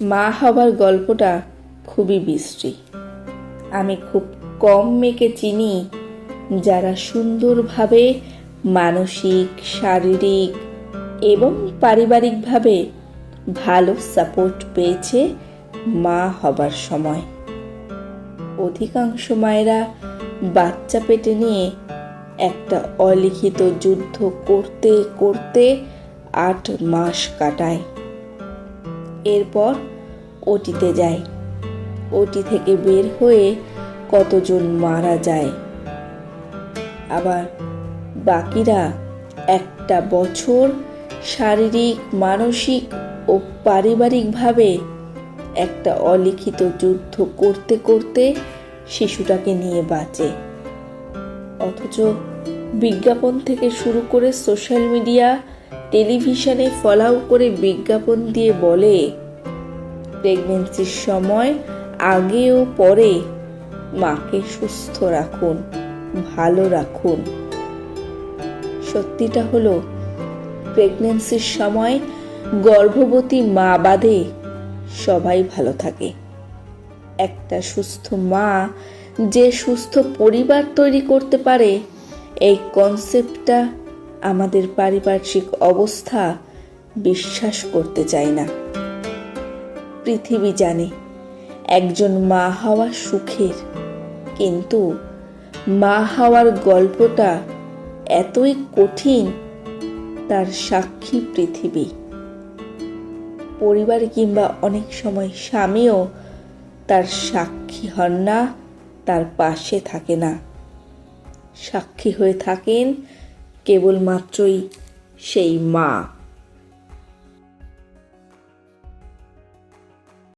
মা হবার গল্পটা খুবই বিশ্রী। আমি খুব কম মেয়েকে চিনি যারা সুন্দরভাবে মানসিক, শারীরিক এবং পারিবারিকভাবে ভালো সাপোর্ট পেয়েছে মা হবার সময়। অধিকাংশ মায়েরা বাচ্চা পেটে নিয়ে একটা অলিখিত যুদ্ধ করতে করতে 8 মাস কাটায়। এরপর ওটিতে যায়। ওটি থেকে বের হয়ে কতজন মারা যায়। আবার বাকিরা একটা বছর শারীরিক, মানসিক ও পারিবারিকভাবে একটা অলিখিত যুদ্ধ করতে করতে শিশুটাকে নিয়ে বাঁচে। অথচ বিজ্ঞাপন থেকে শুরু করে সোশ্যাল মিডিয়া, টেলিভিশনে ফলাও করে বিজ্ঞাপন দিয়ে বলে প্রেগন্যান্সির সময় আগে ও পরে মাকে সুস্থ রাখুন, ভালো রাখুন। সত্যিটা হলো প্রেগন্যান্সির সময় গর্ভবতী মা বাদে সবাই ভালো থাকে। একটা সুস্থ মা যে সুস্থ পরিবার তৈরি করতে পারে, এই কনসেপ্টটা আমাদের পারিপার্শ্বিক অবস্থা বিশ্বাস করতে চায় না। পৃথিবী জানে একজন মা হওয়া সুখের, কিন্তু মা হওয়ার গল্পটা এতই কঠিন, তার সাক্ষী পৃথিবী। পরিবার কিংবা অনেক সময় স্বামীও তার সাক্ষী হন না, তার পাশে থাকে না। সাক্ষী হয়ে থাকেন কেবলমাত্রই সেই মা।